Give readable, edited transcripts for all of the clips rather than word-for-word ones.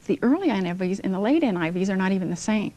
the early NIVs and the late NIVs are not even the same.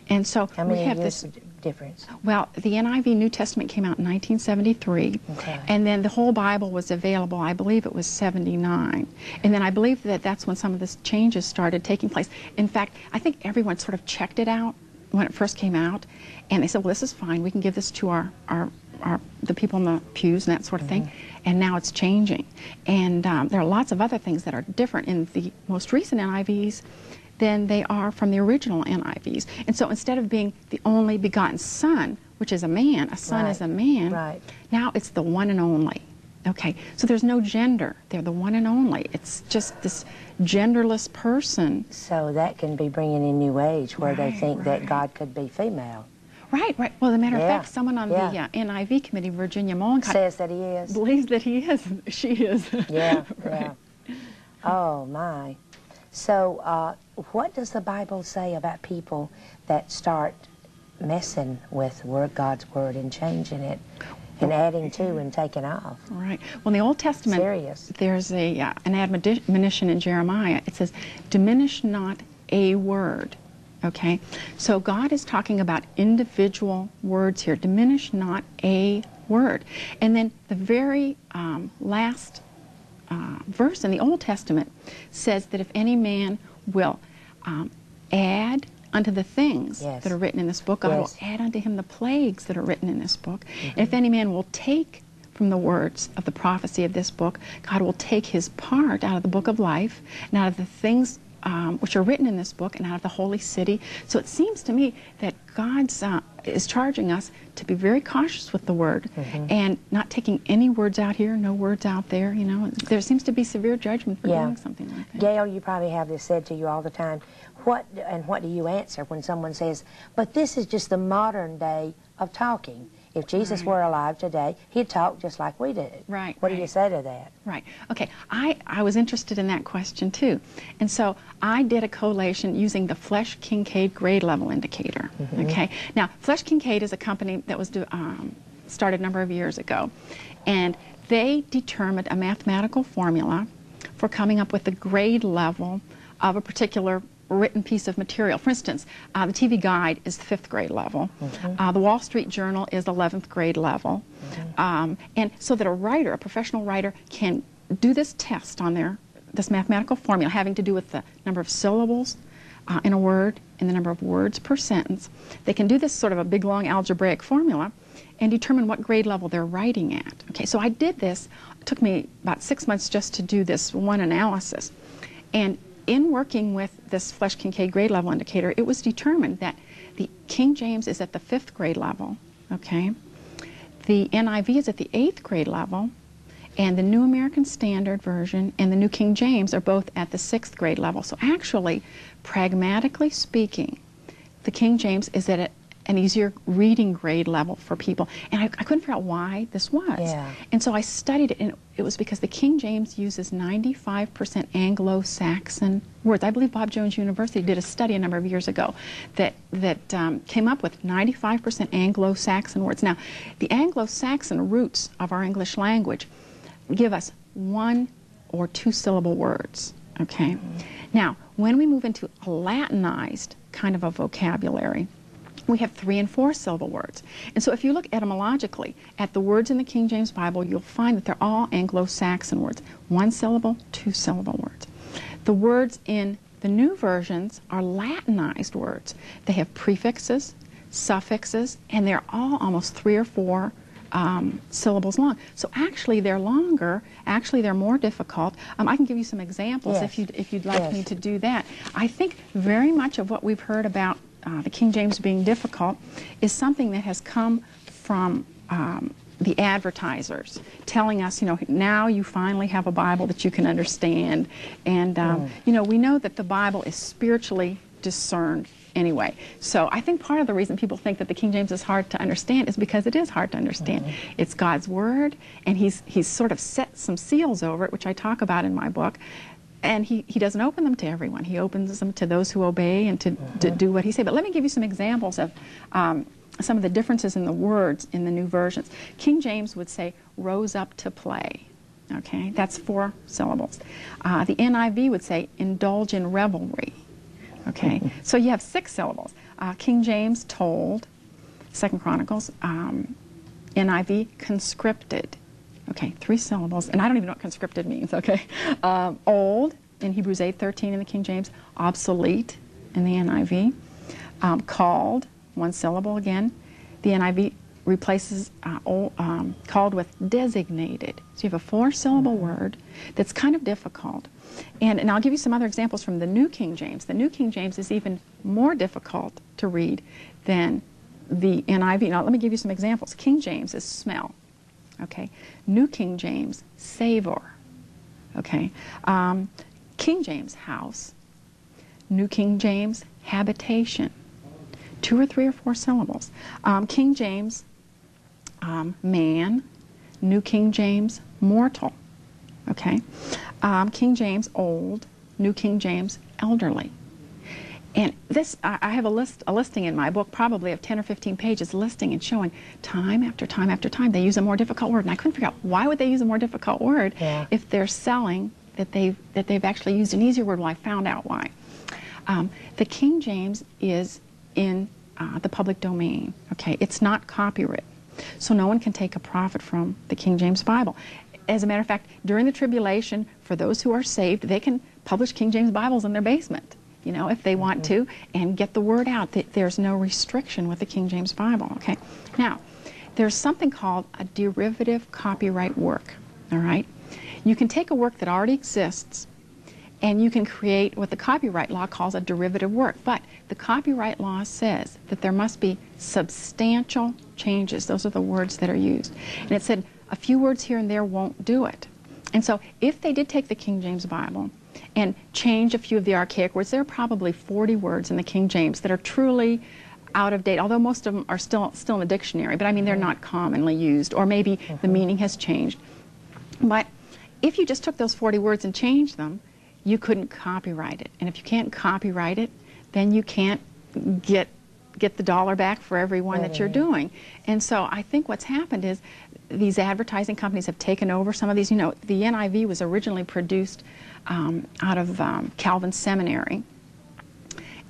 And so How many we have years this difference? Well, the NIV New Testament came out in 1973, Okay. and then the whole Bible was available, I believe it was 79. And then I believe that that's when some of the changes started taking place. In fact, I think everyone sort of checked it out when it first came out, and they said, well, this is fine, we can give this to the people in the pews and that sort of thing. And now it's changing. And there are lots of other things that are different in the most recent NIVs than they are from the original NIVs. And so instead of being the only begotten Son, which is a man, a son is a man, now it's the one and only. Okay, so there's no gender. They're the one and only. It's just this genderless person. So that can be bringing in New Age, where they think that God could be female. Right. Well, as a matter of fact, someone on the NIV committee, Virginia Mollenkott, says that he is. Believes that he is. She is. Yeah, right. yeah. Oh, my. So what does the Bible say about people that start messing with God's Word and changing it and adding to and taking off? Right. Well, in the Old Testament, there's an admonition in Jeremiah. It says, diminish not a word. Okay? So God is talking about individual words here. Diminish not a word. And then the very last verse in the Old Testament says that if any man will add unto the things that are written in this book, God will add unto him the plagues that are written in this book. And if any man will take from the words of the prophecy of this book, God will take his part out of the book of life and out of the things which are written in this book and out of the holy city. So it seems to me that God is charging us to be very cautious with the word and not taking any words out here, no words out there. You know, there seems to be severe judgment for doing something like that. Gail, you probably have this said to you all the time. What do you answer when someone says, but this is just the modern day of talking? If Jesus were alive today, he'd talk just like we did. Right. What do you say to that? Right. Okay. I was interested in that question too. And so I did a collation using the Flesch-Kincaid grade level indicator. Okay. Now, Flesch-Kincaid is a company that was started a number of years ago. And they determined a mathematical formula for coming up with the grade level of a particular written piece of material. For instance, the TV Guide is the 5th grade level. The Wall Street Journal is 11th grade level. And so that a professional writer, can do this test on this mathematical formula having to do with the number of syllables in a word and the number of words per sentence. They can do this sort of a big, long algebraic formula and determine what grade level they're writing at. Okay, so I did this. It took me about 6 months just to do this one analysis. And in working with this Flesch-Kincaid grade level indicator, it was determined that the King James is at the 5th grade level, okay? The NIV is at the 8th grade level, and the New American Standard Version and the New King James are both at the 6th grade level. So actually, pragmatically speaking, the King James is at an easier reading grade level for people. And I couldn't figure out why this was. And so I studied it, and it was because the King James uses 95% Anglo-Saxon words. I believe Bob Jones University did a study a number of years ago that came up with 95% Anglo-Saxon words. Now, the Anglo-Saxon roots of our English language give us 1 or 2 syllable words, okay? Now, when we move into a Latinized kind of a vocabulary, we have 3 and 4 syllable words. And so if you look etymologically at the words in the King James Bible, you'll find that they're all Anglo-Saxon words. 1 syllable, 2 syllable words. The words in the new versions are Latinized words. They have prefixes, suffixes, and they're all almost 3 or 4 syllables long. So actually they're longer, actually they're more difficult. I can give you some examples if you'd like me to do that. I think very much of what we've heard about the King James being difficult is something that has come from the advertisers telling us, you know, now you finally have a Bible that you can understand. And, you know, we know that the Bible is spiritually discerned anyway. So I think part of the reason people think that the King James is hard to understand is because it is hard to understand. It's God's Word, and he's sort of set some seals over it, which I talk about in my book. And he doesn't open them to everyone. He opens them to those who obey and to do what he says. But let me give you some examples of some of the differences in the words in the new versions. King James would say, rose up to play. Okay, that's 4 syllables. The NIV would say, indulge in revelry. Okay, so you have 6 syllables. King James, told. 2 Chronicles, NIV, conscripted. Okay, 3 syllables, and I don't even know what conscripted means, okay? Old, in Hebrews 8:13 in the King James, obsolete in the NIV. Called, 1 syllable again. The NIV replaces called with designated. So you have a 4-syllable word that's kind of difficult. And I'll give you some other examples from the New King James. The New King James is even more difficult to read than the NIV. Now, let me give you some examples. King James is smell. Okay. New King James, savor. Okay. King James, house. New King James, habitation. 2 or 3 or 4 syllables. King James, man. New King James, mortal. Okay. King James, old. New King James, elderly. And this, I have a listing in my book, probably of 10 or 15 pages, listing and showing time after time after time they use a more difficult word. And I couldn't figure out why would they use a more difficult word if they're selling that they've actually used an easier word. Well, I found out why. The King James is in the public domain. Okay, it's not copyright, so no one can take a profit from the King James Bible. As a matter of fact, during the tribulation, for those who are saved, they can publish King James Bibles in their basement, you know, if they want to, and get the word out. There's no restriction with the King James Bible. Okay, now there's something called a derivative copyright work. All right, you can take a work that already exists and you can create what the copyright law calls a derivative work. But the copyright law says that there must be substantial changes. Those are the words that are used. And it said a few words here and there won't do it. And so if they did take the King James Bible and change a few of the archaic words, there are probably 40 words in the King James that are truly out of date, although most of them are still in the dictionary. But I mean, they're not commonly used, or maybe the meaning has changed. But if you just took those 40 words and changed them, you couldn't copyright it. And if you can't copyright it, then you can't get the dollar back for every one that you're doing. And so I think what's happened is these advertising companies have taken over some of these. You know, the NIV was originally produced out of Calvin Seminary,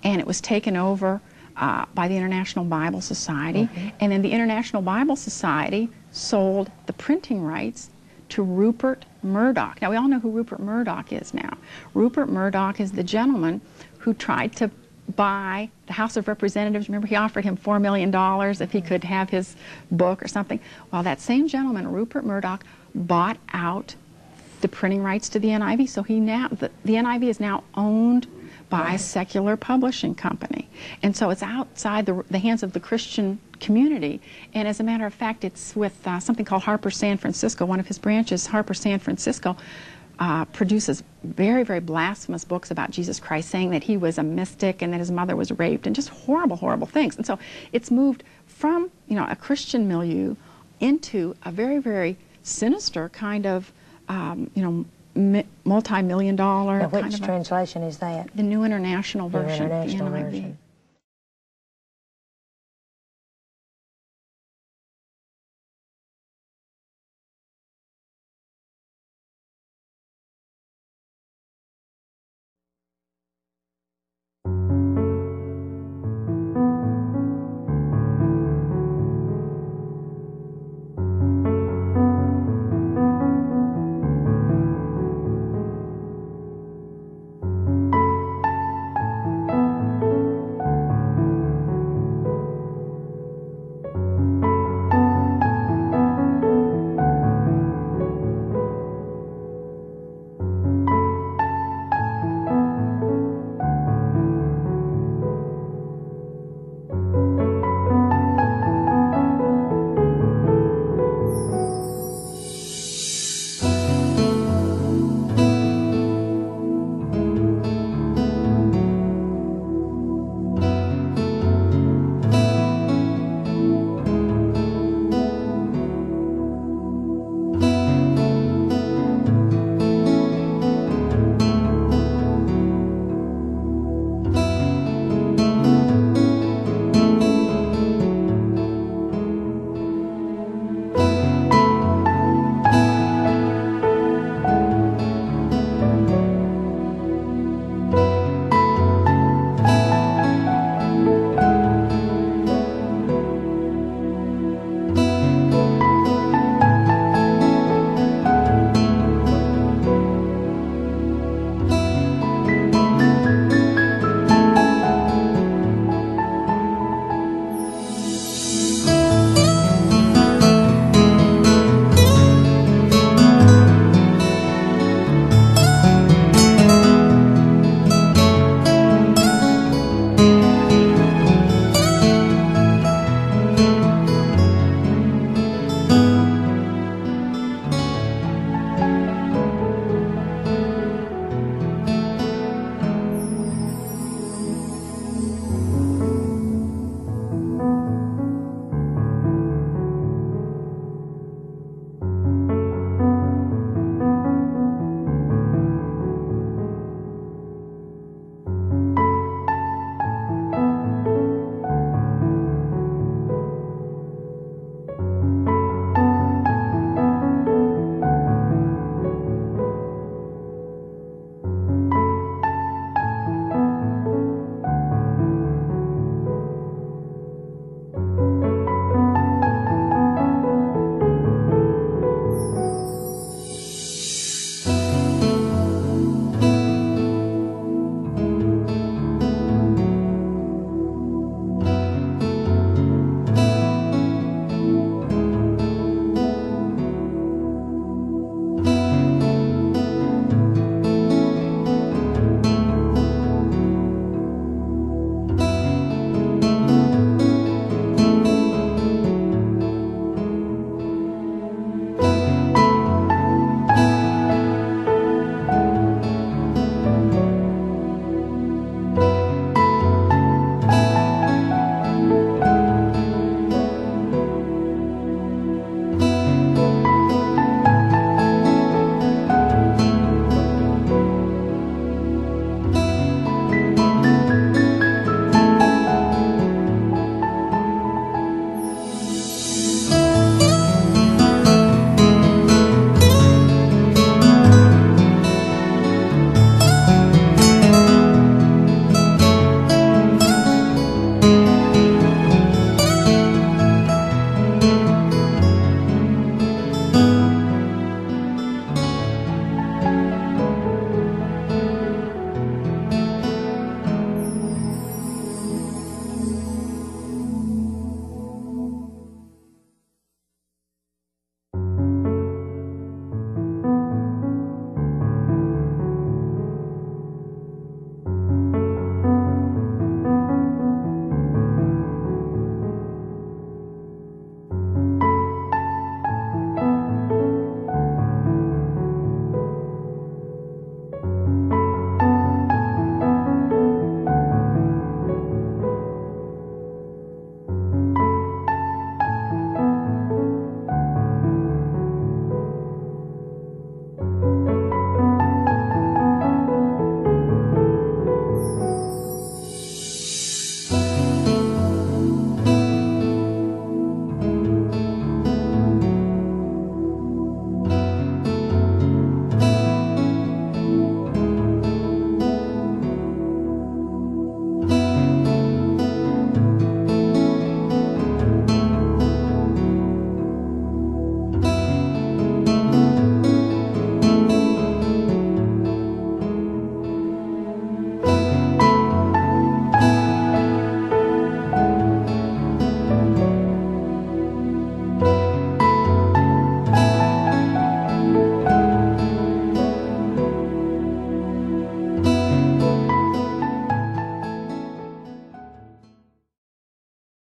and it was taken over by the International Bible Society. And then the International Bible Society sold the printing rights to Rupert Murdoch. Now, we all know who Rupert Murdoch is now. Rupert Murdoch is the gentleman who tried to buy the House of Representatives. Remember, he offered him $4 million if he could have his book or something. Well, that same gentleman, Rupert Murdoch, bought out the printing rights to the NIV. So the NIV is now owned by a secular publishing company. And so it's outside the hands of the Christian community. And as a matter of fact, it's with something called Harper San Francisco. One of his branches, Harper San Francisco, produces very, very blasphemous books about Jesus Christ, saying that he was a mystic and that his mother was raped, and just horrible, horrible things. And so it's moved from, you know, a Christian milieu into a very, very sinister kind of, you know, multi-million-dollar now, which translation is that? The New International Version, International the NIV. Version.